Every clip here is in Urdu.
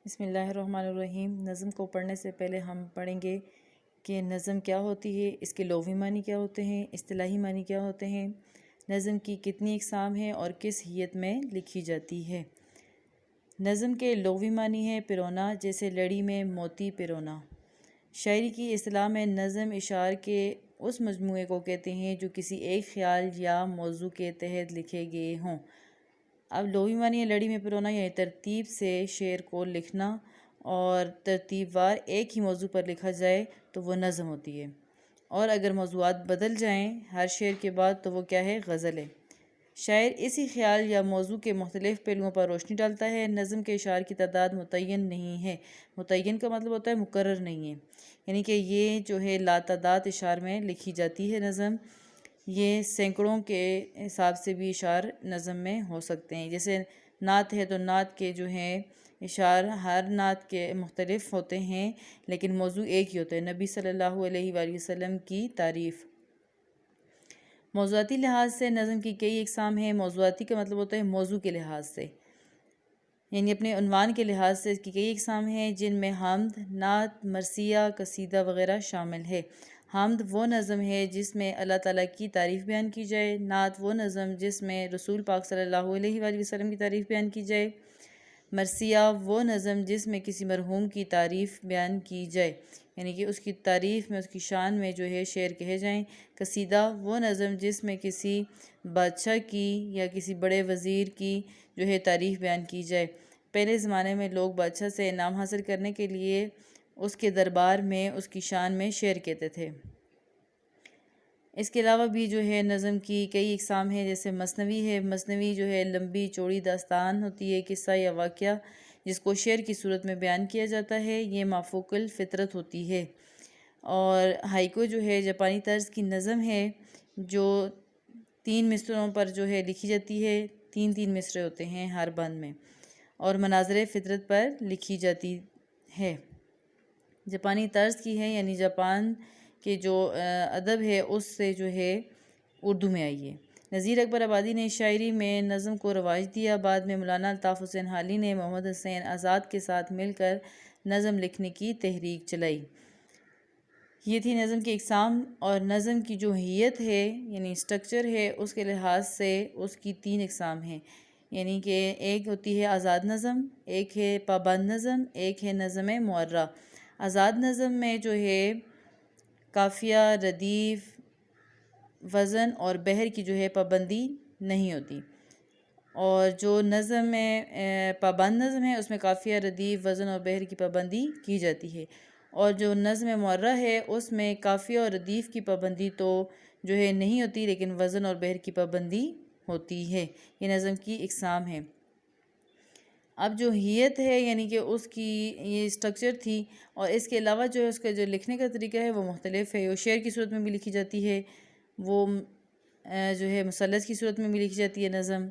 بسم اللہ الرحمن الرحیم۔ نظم کو پڑھنے سے پہلے ہم پڑھیں گے کہ نظم کیا ہوتی ہے، اس کے لغوی معنی کیا ہوتے ہیں، اصطلاحی معنی کیا ہوتے ہیں، نظم کی کتنی اقسام ہیں اور کس حیت میں لکھی جاتی ہے۔ نظم کے لغوی معنی ہے پرونا، جیسے لڑی میں موتی پرونا۔ شاعری کی اصطلاح میں نظم اشعار کے اس مجموعے کو کہتے ہیں جو کسی ایک خیال یا موضوع کے تحت لکھے گئے ہوں۔ اب لغوی معنی ہے لڑی میں پرونا، یعنی ترتیب سے شعر کو لکھنا اور ترتیب وار ایک ہی موضوع پر لکھا جائے تو وہ نظم ہوتی ہے، اور اگر موضوعات بدل جائیں ہر شعر کے بعد تو وہ کیا ہے، غزل ہے۔ شاعر اسی خیال یا موضوع کے مختلف پہلوؤں پر روشنی ڈالتا ہے۔ نظم کے اشعار کی تعداد متعین نہیں ہے۔ متعین کا مطلب ہوتا ہے مقرر نہیں ہے، یعنی کہ یہ جو ہے لاتعداد اشعار میں لکھی جاتی ہے نظم۔ یہ سینکڑوں کے حساب سے بھی اشعار نظم میں ہو سکتے ہیں۔ جیسے نعت ہے تو نعت کے جو ہیں اشعار ہر نعت کے مختلف ہوتے ہیں، لیکن موضوع ایک ہی ہوتا ہے، نبی صلی اللہ علیہ وآلہ وسلم کی تعریف۔ موضوعاتی لحاظ سے نظم کی کئی اقسام ہیں۔ موضوعاتی کا مطلب ہوتا ہے موضوع کے لحاظ سے، یعنی اپنے عنوان کے لحاظ سے اس کی کئی اقسام ہیں، جن میں حمد، نعت، مرثیہ، قصیدہ وغیرہ شامل ہے۔ حمد وہ نظم ہے جس میں اللہ تعالیٰ کی تعریف بیان کی جائے۔ نعت وہ نظم جس میں رسول پاک صلی اللہ علیہ وآلہ وسلم کی تعریف بیان کی جائے۔ مرثیہ وہ نظم جس میں کسی مرحوم کی تعریف بیان کی جائے، یعنی کہ اس کی تعریف میں، اس کی شان میں جو ہے شعر کہے جائیں۔ قصیدہ وہ نظم جس میں کسی بادشاہ کی یا کسی بڑے وزیر کی جو ہے تعریف بیان کی جائے۔ پہلے زمانے میں لوگ بادشاہ سے انعام حاصل کرنے کے لیے اس کے دربار میں اس کی شان میں شعر کہتے تھے۔ اس کے علاوہ بھی جو ہے نظم کی کئی اقسام ہیں، جیسے مثنوی ہے۔ مثنوی جو ہے لمبی چوڑی داستان ہوتی ہے، قصہ یا واقعہ جس کو شعر کی صورت میں بیان کیا جاتا ہے، یہ مافوق الفطرت ہوتی ہے۔ اور ہائیکو جو ہے جاپانی طرز کی نظم ہے جو 3 مصرعوں پر جو ہے لکھی جاتی ہے، 3 مصرعے ہوتے ہیں ہر بند میں، اور مناظر فطرت پر لکھی جاتی ہے۔ جاپانی طرز کی ہے، یعنی جاپان کے جو ادب ہے اس سے جو ہے اردو میں آئی ہے۔ نذیر اکبر آبادی نے شاعری میں نظم کو رواج دیا۔ بعد میں مولانا الطاف حسین حالی نے محمد حسین آزاد کے ساتھ مل کر نظم لکھنے کی تحریک چلائی۔ یہ تھی نظم کی اقسام۔ اور نظم کی جو حیت ہے یعنی اسٹرکچر ہے، اس کے لحاظ سے اس کی 3 اقسام ہیں، یعنی کہ ایک ہوتی ہے آزاد نظم، ایک ہے پابند نظم، ایک ہے نظم معرہ۔ آزاد نظم میں جو ہے قافیہ، ردیف، وزن اور بحر کی جو ہے پابندی نہیں ہوتی، اور جو نظم میں پابند نظم ہے اس میں قافیہ، ردیف، وزن اور بحر کی پابندی کی جاتی ہے، اور جو نظم معرہ ہے اس میں قافیہ اور ردیف کی پابندی تو جو ہے نہیں ہوتی، لیکن وزن اور بحر کی پابندی ہوتی ہے۔ یہ نظم کی اقسام ہے۔ اب جو حیت ہے یعنی کہ اس کی یہ اسٹرکچر تھی، اور اس کے علاوہ جو ہے اس کا جو لکھنے کا طریقہ ہے وہ مختلف ہے۔ وہ شعر کی صورت میں بھی لکھی جاتی ہے، وہ جو ہے مثلث کی صورت میں بھی لکھی جاتی ہے نظم،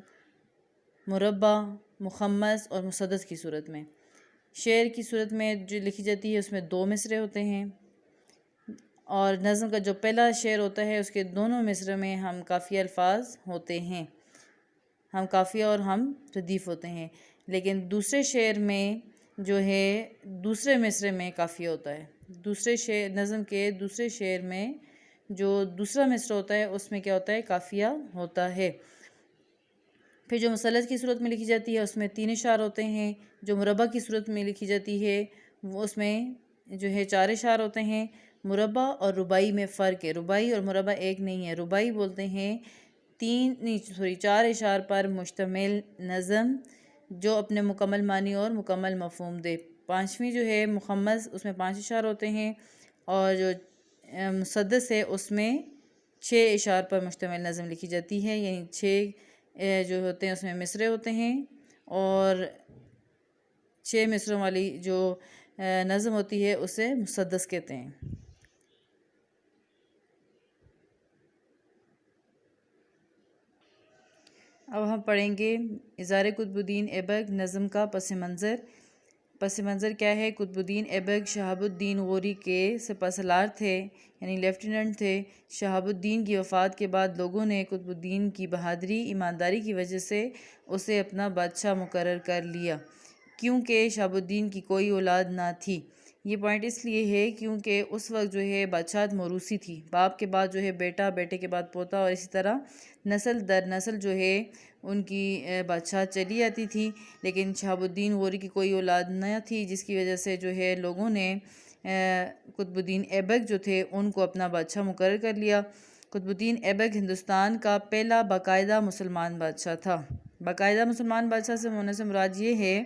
مربع، مخمس اور مسدس کی صورت میں۔ شعر کی صورت میں جو لکھی جاتی ہے اس میں 2 مصرعے ہوتے ہیں، اور نظم کا جو پہلا شعر ہوتا ہے اس کے دونوں مصرعے میں ہم قافیہ الفاظ ہوتے ہیں، ہم قافیہ اور ہم ردیف ہوتے ہیں، لیکن دوسرے شعر میں جو ہے دوسرے مصرعے میں قافیہ ہوتا ہے۔ نظم کے دوسرے شعر میں جو دوسرا مصرعہ ہوتا ہے اس میں کیا ہوتا ہے، قافیہ ہوتا ہے۔ پھر جو مثلث کی صورت میں لکھی جاتی ہے اس میں 3 اشعار ہوتے ہیں۔ جو مربع کی صورت میں لکھی جاتی ہے وہ اس میں جو ہے 4 اشعار ہوتے ہیں۔ مربع اور رباعی میں فرق ہے، رباعی اور مربع ایک نہیں ہے۔ رباعی بولتے ہیں 4 اشعار پر مشتمل نظم جو اپنے مکمل معنی اور مکمل مفہوم دے۔ 5ویں جو ہے مخمس، اس میں 5 اشعار ہوتے ہیں، اور جو مسدس ہے اس میں 6 اشعار پر مشتمل نظم لکھی جاتی ہے، یعنی 6 جو ہوتے ہیں اس میں مصرعے ہوتے ہیں، اور 6 مصرعوں والی جو نظم ہوتی ہے اسے مسدس کہتے ہیں۔ اب ہم پڑھیں گے اظہار قطب الدین ایبک نظم کا پس منظر۔ پس منظر کیا ہے؟ قطب الدین ایبک شہاب الدین غوری کے سپہ سالار تھے، یعنی لیفٹیننٹ تھے۔ شہاب الدین کی وفات کے بعد لوگوں نے قطب الدین کی بہادری، ایمانداری کی وجہ سے اسے اپنا بادشاہ مقرر کر لیا۔ کیونکہ شہاب الدین کی کوئی اولاد نہ تھی۔ یہ پوائنٹ اس لیے ہے کیونکہ اس وقت جو ہے بادشاہت موروثی تھی، باپ کے بعد جو ہے بیٹا، بیٹے کے بعد پوتا، اور اسی طرح نسل در نسل جو ہے ان کی بادشاہت چلی آتی تھی۔ لیکن شہاب الدین غوری کی کوئی اولاد نہ تھی، جس کی وجہ سے جو ہے لوگوں نے قطب الدین ایبک جو تھے ان کو اپنا بادشاہ مقرر کر لیا۔ قطب الدین ایبک ہندوستان کا پہلا باقاعدہ مسلمان بادشاہ تھا۔ باقاعدہ مسلمان بادشاہ سے ہونے سے مراد یہ ہے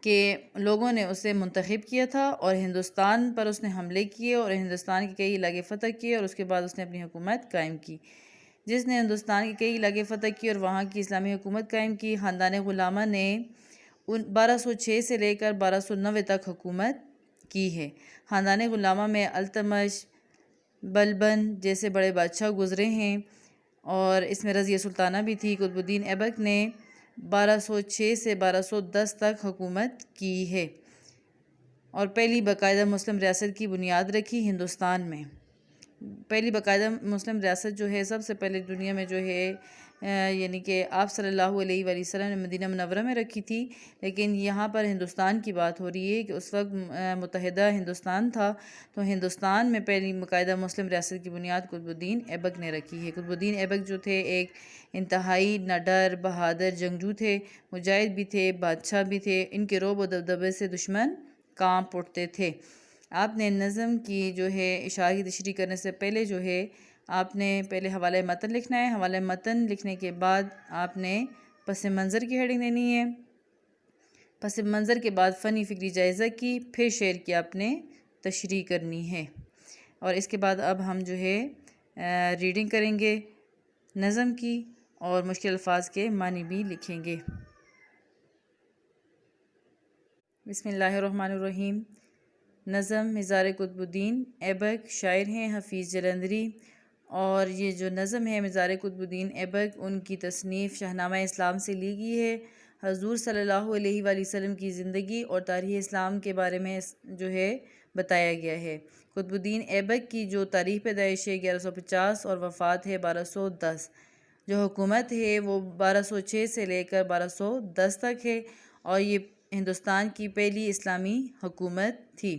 کہ لوگوں نے اسے منتخب کیا تھا اور ہندوستان پر اس نے حملے کیے اور ہندوستان کے کئی علاقے فتح کیے، اور اس کے بعد اس نے اپنی حکومت قائم کی۔ جس نے ہندوستان کے کئی علاقے فتح کیے اور وہاں کی اسلامی حکومت قائم کی، خاندان غلامہ نے 1206 سے لے کر 1290 تک حکومت کی ہے۔ خاندان غلامہ میں التمش، بلبن جیسے بڑے بادشاہ گزرے ہیں، اور اس میں رضیہ سلطانہ بھی تھی۔ قطب الدین ایبک نے 1206 سے 1210 تک حکومت کی ہے اور پہلی باقاعدہ مسلم ریاست کی بنیاد رکھی ہندوستان میں۔ پہلی باقاعدہ مسلم ریاست جو ہے سب سے پہلے دنیا میں جو ہے یعنی کہ آپ صلی اللہ علیہ وآلہ وسلم نے مدینہ منورہ میں رکھی تھی، لیکن یہاں پر ہندوستان کی بات ہو رہی ہے کہ اس وقت متحدہ ہندوستان تھا، تو ہندوستان میں پہلی باقاعدہ مسلم ریاست کی بنیاد قطب الدین ایبک نے رکھی ہے۔ قطب الدین ایبک جو تھے ایک انتہائی نڈر، بہادر جنگجو تھے، مجاہد بھی تھے، بادشاہ بھی تھے۔ ان کے رعب و دبدبے سے دشمن کانپ اٹھتے تھے۔ آپ نے نظم کی جو ہے اشعار کی تشریح کرنے سے پہلے جو ہے آپ نے پہلے حوالہ متن لکھنا ہے۔ حوالہ متن لکھنے کے بعد آپ نے پس منظر کی ہیڈنگ دینی ہے، پس منظر کے بعد فنی فکری جائزہ کی، پھر شعر کی آپ نے تشریح کرنی ہے، اور اس کے بعد اب ہم جو ہے ریڈنگ کریں گے نظم کی اور مشکل الفاظ کے معنی بھی لکھیں گے۔ بسم اللہ الرحمن الرحیم۔ نظم مزار قطب الدین ایبک، شاعر ہیں حفیظ جلندری، اور یہ جو نظم ہے مزار قطب الدین ایبک ان کی تصنیف شاہنامہ اسلام سے لی گئی ہے۔ حضور صلی اللہ علیہ وآلہ وسلم کی زندگی اور تاریخ اسلام کے بارے میں جو ہے بتایا گیا ہے۔ قطب الدین ایبک کی جو تاریخ پیدائش ہے 1150 اور وفات ہے 1210، جو حکومت ہے وہ 1206 سے لے کر 1210 تک ہے، اور یہ ہندوستان کی پہلی اسلامی حکومت تھی۔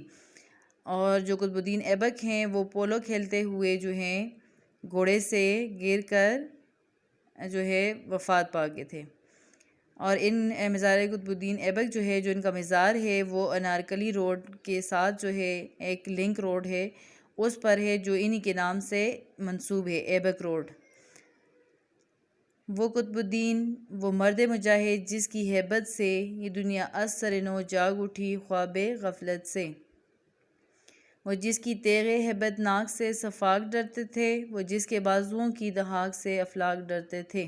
اور جو قطب الدین ایبک ہیں وہ پولو کھیلتے ہوئے جو ہیں گھوڑے سے گر کر جو ہے وفات پا گئے تھے۔ اور ان مزار قطب الدین ایبک جو ہے جو ان کا مزار ہے وہ انارکلی روڈ کے ساتھ جو ہے ایک لنک روڈ ہے، اس پر ہے جو انہی کے نام سے منسوب ہے، ایبک روڈ۔ وہ قطب الدین، وہ مرد مجاہد جس کی ہیبت سے یہ دنیا از سر نو جاگ اٹھی خواب غفلت سے، وہ جس کی تیغ ہیبت ناک سے صفاق ڈرتے تھے، وہ جس کے بازوؤں کی دہاک سے افلاک ڈرتے تھے۔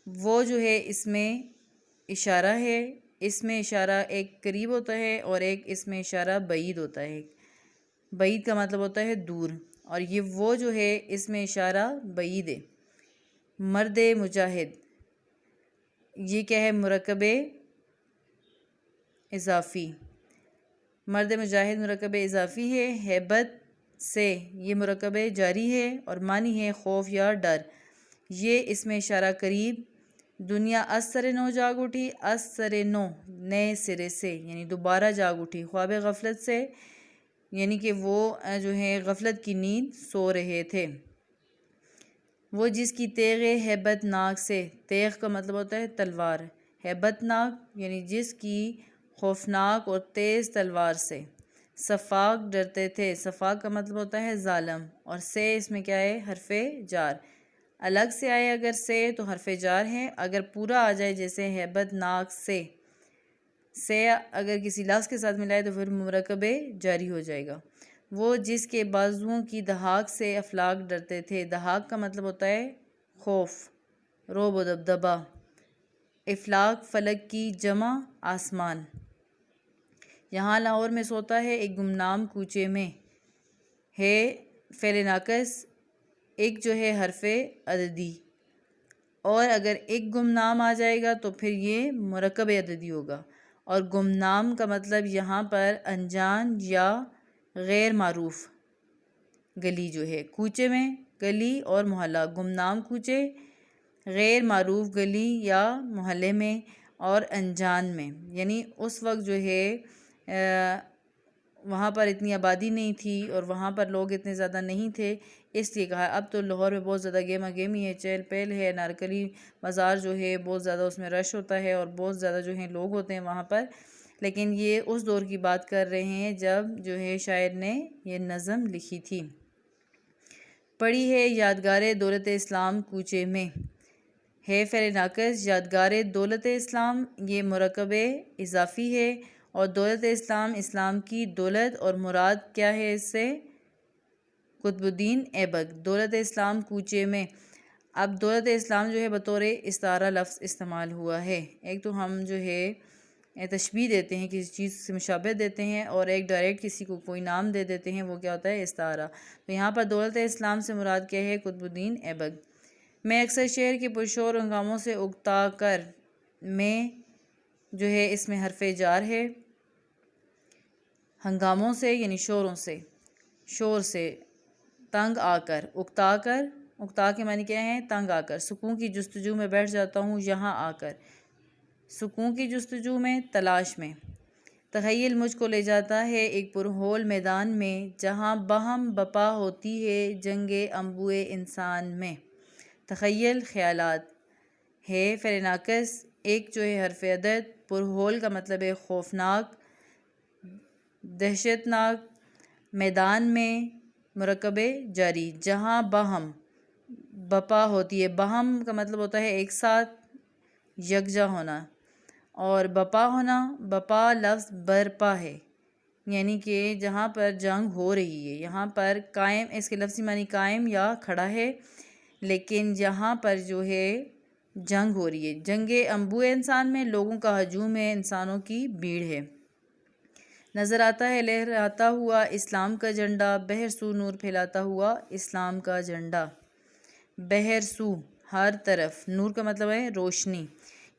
وہ جو ہے اس میں اشارہ ہے، اس میں اشارہ ایک قریب ہوتا ہے اور ایک اس میں اشارہ بعید ہوتا ہے۔ بعید کا مطلب ہوتا ہے دور، اور یہ وہ جو ہے اس میں اشارہ بعید ہے۔ مرد مجاہد یہ کیا ہے؟ مرکب اضافی، مرد مجاہد مرکب اضافی ہے۔ ہیبت سے یہ مرکب جاری ہے اور معنی ہے خوف یا ڈر۔ یہ اس میں اشارہ قریب، دنیا از سر نو جاگ اٹھی، از سر نو نئے سرے سے یعنی دوبارہ جاگ اٹھی، خواب غفلت سے یعنی کہ وہ جو ہے غفلت کی نیند سو رہے تھے۔ وہ جس کی تیغ ہیبت ناک سے، تیغ کا مطلب ہوتا ہے تلوار، ہیبت ناک یعنی جس کی خوفناک اور تیز تلوار سے، صفاق ڈرتے تھے، صفاق کا مطلب ہوتا ہے ظالم، اور سے اس میں کیا ہے؟ حرف جار، الگ سے آئے اگر سے تو حرف جار ہے، اگر پورا آ جائے جیسے ہیبت ناک سے اگر کسی لفظ کے ساتھ ملائے تو پھر مرکب جاری ہو جائے گا۔ وہ جس کے بازوؤں کی دہاک سے افلاک ڈرتے تھے، دہاک کا مطلب ہوتا ہے خوف، رعب و دبدبہ۔ افلاک فلک کی جمع آسمان۔ یہاں لاہور میں سوتا ہے ایک گمنام کوچے میں، ہے فعل ناقص، ایک جو ہے حرف عددی، اور اگر ایک گمنام آ جائے گا تو پھر یہ مرکب عددی ہوگا، اور گمنام کا مطلب یہاں پر انجان یا غیر معروف گلی جو ہے، کوچے میں گلی اور محلہ، گمنام کوچے غیر معروف گلی یا محلے میں اور انجان میں، یعنی اس وقت جو ہے وہاں پر اتنی آبادی نہیں تھی اور وہاں پر لوگ اتنے زیادہ نہیں تھے، اس لیے کہا۔ اب تو لاہور میں بہت زیادہ گیما گیمی ہے، چہل پہل ہے، نارکلی بازار جو ہے بہت زیادہ اس میں رش ہوتا ہے اور بہت زیادہ جو ہیں لوگ ہوتے ہیں وہاں پر، لیکن یہ اس دور کی بات کر رہے ہیں جب جو ہے شاعر نے یہ نظم لکھی تھی۔ پڑی ہے یادگار دولت اسلام کوچے میں، ہے فعل ناقص یادگار دولت اسلام، یہ مرکب اضافی ہے، اور دولت اسلام اسلام کی دولت، اور مراد کیا ہے اس سے؟ قطب الدین ایبک۔ دولت اسلام کوچے میں، اب دولت اسلام جو ہے بطور استعارہ لفظ استعمال ہوا ہے۔ ایک تو ہم جو ہے تشبیہ دیتے ہیں، کسی چیز سے مشابہت دیتے ہیں، اور ایک ڈائریکٹ کسی کو کوئی نام دے دیتے ہیں، وہ کیا ہوتا ہے؟ استعارہ۔ تو یہاں پر دولت اسلام سے مراد کیا ہے؟ قطب الدین ایبک۔ میں اکثر شہر کے پرشور ہنگاموں سے اکتا کر، میں جو ہے اس میں حرف جار ہے، ہنگاموں سے یعنی شوروں سے، شور سے، تنگ آ کر، اکتا کر، اکتا کے معنی کیا ہیں؟ تنگ آ کر، سکون کی جستجو میں بیٹھ جاتا ہوں یہاں آ کر، سکون کی جستجو میں، تلاش میں۔ تخیل مجھ کو لے جاتا ہے ایک پرہول میدان میں، جہاں باہم بپا ہوتی ہے جنگ انبوئے انسان میں۔ تخیل خیالات ہے فعل ناقص، ایک جو ہے حرف عدد، پرہول کا مطلب ہے خوفناک، دہشتناک، میدان میں مرکب جاری، جہاں باہم بپا ہوتی ہے، باہم کا مطلب ہوتا ہے ایک ساتھ، یکجا ہونا، اور بپا ہونا، بپا لفظ برپا ہے، یعنی کہ جہاں پر جنگ ہو رہی ہے، یہاں پر قائم، اس کے لفظی معنی قائم یا کھڑا ہے، لیکن یہاں پر جو ہے جنگ ہو رہی ہے۔ جنگ انبوئے انسان میں، لوگوں کا ہجوم ہے، انسانوں کی بھیڑ ہے۔ نظر آتا ہے لہراتا ہوا اسلام کا جھنڈا، بہر سو نور پھیلاتا ہوا اسلام کا جھنڈا۔ بہر سو ہر طرف، نور کا مطلب ہے روشنی،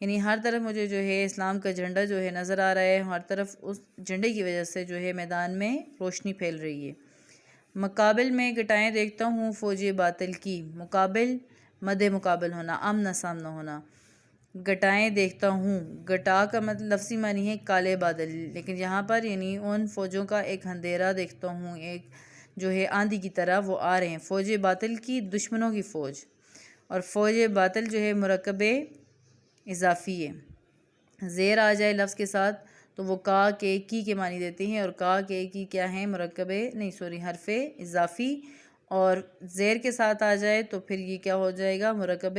یعنی ہر طرف مجھے جو ہے اسلام کا جھنڈا جو ہے نظر آ رہا ہے، ہر طرف اس جھنڈے کی وجہ سے جو ہے میدان میں روشنی پھیل رہی ہے۔ مقابل میں گٹائیں دیکھتا ہوں فوج باطل کی، مقابل مد مقابل ہونا، آمنا سامنا ہونا، گٹائیں دیکھتا ہوں، گٹا کا مطلب لفظی معنی ہے کالے بادل، لیکن یہاں پر یعنی ان فوجوں کا ایک اندھیرا دیکھتا ہوں، ایک جو ہے آندھی کی طرح وہ آ رہے ہیں، فوج باطل کی، دشمنوں کی فوج، اور فوج باطل جو ہے مرکب اضافی ہے۔ زیر آ جائے لفظ کے ساتھ تو وہ کا کے کی معنی دیتے ہیں، اور کا کے کی کیا ہیں؟ مرکب حرف اضافی، اور زیر کے ساتھ آ جائے تو پھر یہ کیا ہو جائے گا؟ مرکب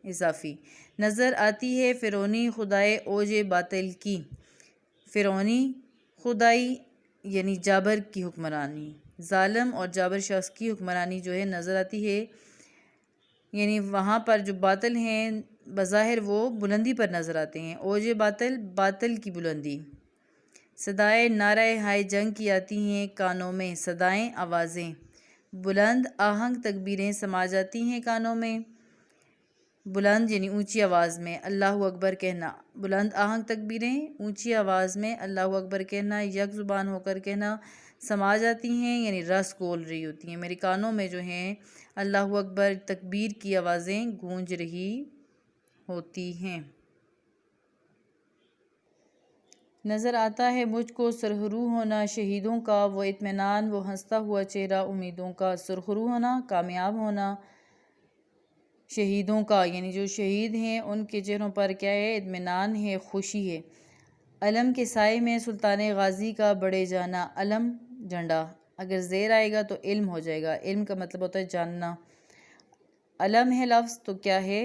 اضافی۔ نظر آتی ہے فرعونی خدائے اوج باطل کی، فرعونی خدائی یعنی جابر کی حکمرانی، ظالم اور جابر شخص کی حکمرانی جو ہے نظر آتی ہے، یعنی وہاں پر جو باطل ہیں بظاہر وہ بلندی پر نظر آتے ہیں، اوج باطل، باطل کی بلندی۔ صدائے نعرہ ہائے جنگ کی آتی ہیں کانوں میں، صدائیں آوازیں، بلند آہنگ تکبیریں سما جاتی ہیں کانوں میں، بلند یعنی اونچی آواز میں اللہ اکبر کہنا، بلند آہنگ تکبیریں اونچی آواز میں اللہ اکبر کہنا، یک زبان ہو کر کہنا، سما جاتی ہیں یعنی رس گول رہی ہوتی ہیں، میرے کانوں میں جو ہیں اللہ اکبر تکبیر کی آوازیں گونج رہی ہوتی ہیں۔ نظر آتا ہے مجھ کو سرخرو ہونا شہیدوں کا، وہ اطمینان، وہ ہنستا ہوا چہرہ امیدوں کا، سرخرو ہونا کامیاب ہونا شہیدوں کا، یعنی جو شہید ہیں ان کے چہروں پر کیا ہے؟ اطمینان ہے، خوشی ہے۔ علم کے سائے میں سلطان غازی کا بڑے جانا، علم جھنڈا، اگر زیر آئے گا تو علم ہو جائے گا، علم کا مطلب ہوتا ہے جاننا، علم ہے لفظ تو کیا ہے؟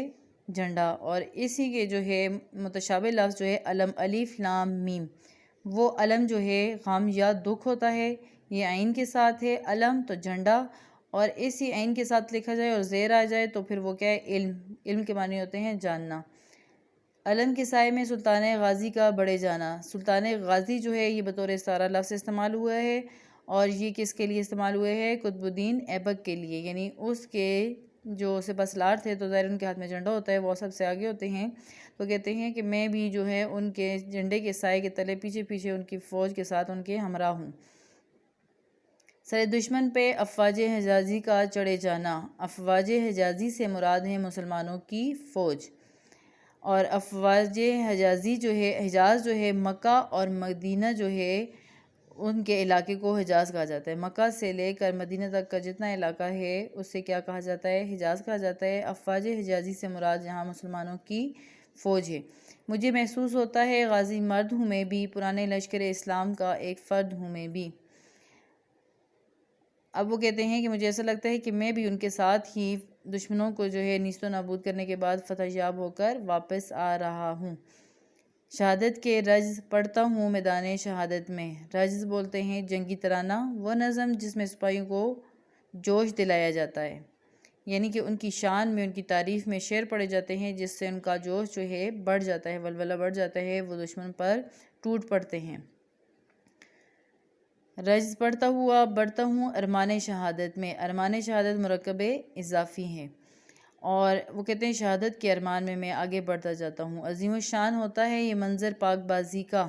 جھنڈا، اور اسی کے جو ہے متشابہ لفظ جو ہے علم، الف لام میم، وہ علم جو ہے غم یا دکھ ہوتا ہے، یہ عین کے ساتھ ہے، علم تو جھنڈا، اور اسی عین کے ساتھ لکھا جائے اور زیر آ جائے تو پھر وہ کیا ہے؟ علم، علم کے معنی ہوتے ہیں جاننا۔ علم کے سائے میں سلطان غازی کا بڑے جانا، سلطان غازی جو ہے یہ بطور استعارہ لفظ استعمال ہوا ہے، اور یہ کس کے لیے استعمال ہوئے ہے؟ قطب الدین ایبک کے لیے، یعنی اس کے جو سپہ سالار تھے تو ظاہر ان کے ہاتھ میں جھنڈا ہوتا ہے، وہ سب سے آگے ہوتے ہیں، تو کہتے ہیں کہ میں بھی جو ہے ان کے جھنڈے کے سائے کے تلے پیچھے پیچھے ان کی فوج کے ساتھ ان کے ہمراہ ہوں۔ سر دشمن پہ افواج حجازی کا چڑھے جانا۔ افواج حجازی سے مراد ہیں مسلمانوں کی فوج، اور افواج حجازی جو ہے، حجاز جو ہے مکہ اور مدینہ جو ہے ان کے علاقے کو حجاز کہا جاتا ہے۔ مکہ سے لے کر مدینہ تک کا جتنا علاقہ ہے اسے کیا کہا جاتا ہے؟ حجاز کہا جاتا ہے۔ افواج حجازی سے مراد یہاں مسلمانوں کی فوج ہے۔ مجھے محسوس ہوتا ہے غازی مرد ہوں میں بھی، پرانے لشکر اسلام کا ایک فرد ہوں میں بھی۔ اب وہ کہتے ہیں کہ مجھے ایسا لگتا ہے کہ میں بھی ان کے ساتھ ہی دشمنوں کو جو ہے نیست و نابود کرنے کے بعد فتح یاب ہو کر واپس آ رہا ہوں۔ شہادت کے رجز پڑھتا ہوں میدان شہادت میں۔ رجز بولتے ہیں جنگی ترانہ، وہ نظم جس میں سپاہیوں کو جوش دلایا جاتا ہے، یعنی کہ ان کی شان میں، ان کی تعریف میں شعر پڑھے جاتے ہیں جس سے ان کا جوش جو ہے بڑھ جاتا ہے، ولولہ بڑھ جاتا ہے، وہ دشمن پر ٹوٹ پڑتے ہیں۔ رجز پڑھتا ہوا بڑھتا ہوں ارمان شہادت میں۔ ارمان شہادت مرکب اضافی ہیں، اور وہ کہتے ہیں شہادت کے ارمان میں آگے بڑھتا جاتا ہوں۔ عظیم الشان ہوتا ہے یہ منظر پاک بازی کا،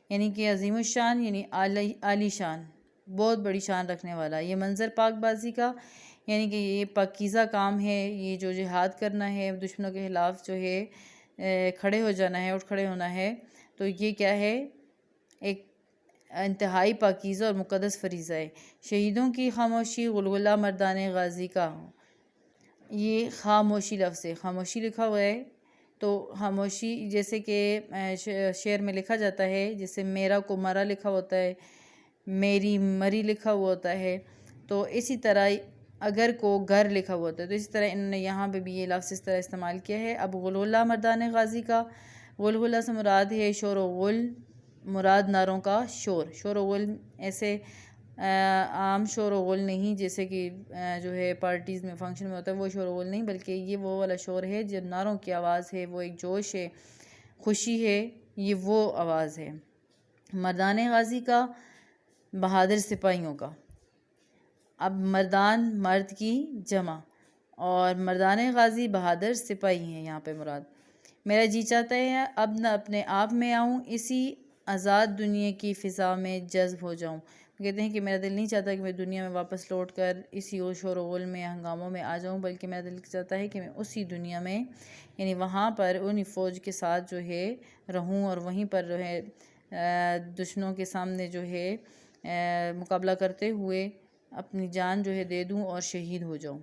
یعنی کہ عظیم الشان یعنی عالی شان، بہت بڑی شان رکھنے والا۔ یہ منظر پاک بازی کا یعنی کہ یہ پاکیزہ کام ہے، یہ جو جہاد کرنا ہے، دشمنوں کے خلاف جو ہے کھڑے ہو جانا ہے، اٹھ کھڑے ہونا ہے، تو یہ کیا ہے؟ ایک انتہائی پاکیزہ اور مقدس فریضہ ہے۔ شہیدوں کی خاموشی غلغلہ مردان غازی کا، یہ خاموشی لفظ ہے، خاموشی لکھا ہوا ہے، تو خاموشی جیسے کہ شعر میں لکھا جاتا ہے، جیسے میرا کو مرا لکھا ہوتا ہے، میری مری لکھا ہوا ہوتا ہے، تو اسی طرح اگر کو گر لکھا ہوا ہوتا ہے، تو اسی طرح انہوں نے یہاں پہ بھی یہ لفظ اس طرح استعمال کیا ہے۔ اب غلغلہ مردان غازی کا، غلغلہ سے مراد ہے شور و غل، مراد نعروں کا شور۔ شور و غل ایسے عام شور و غل نہیں جیسے کہ جو ہے پارٹیز میں، فنکشن میں ہوتا ہے، وہ شور و غل نہیں، بلکہ یہ وہ والا شور ہے جو نعروں کی آواز ہے، وہ ایک جوش ہے، خوشی ہے، یہ وہ آواز ہے۔ مردان غازی کا، بہادر سپاہیوں کا۔ اب مردان مرد کی جمع، اور مردان غازی بہادر سپاہی ہیں یہاں پہ مراد۔ میرا جی چاہتا ہے اب نہ اپنے آپ میں آؤں، اسی آزاد دنیا کی فضا میں جذب ہو جاؤں۔ کہتے ہیں کہ میرا دل نہیں چاہتا کہ میں دنیا میں واپس لوٹ کر اسی شور و غل میں، ہنگاموں میں آ جاؤں، بلکہ میرا دل چاہتا ہے کہ میں اسی دنیا میں، یعنی وہاں پر انہی فوج کے ساتھ جو ہے رہوں، اور وہیں پر جو ہے دشمنوں کے سامنے جو ہے مقابلہ کرتے ہوئے اپنی جان جو ہے دے دوں اور شہید ہو جاؤں۔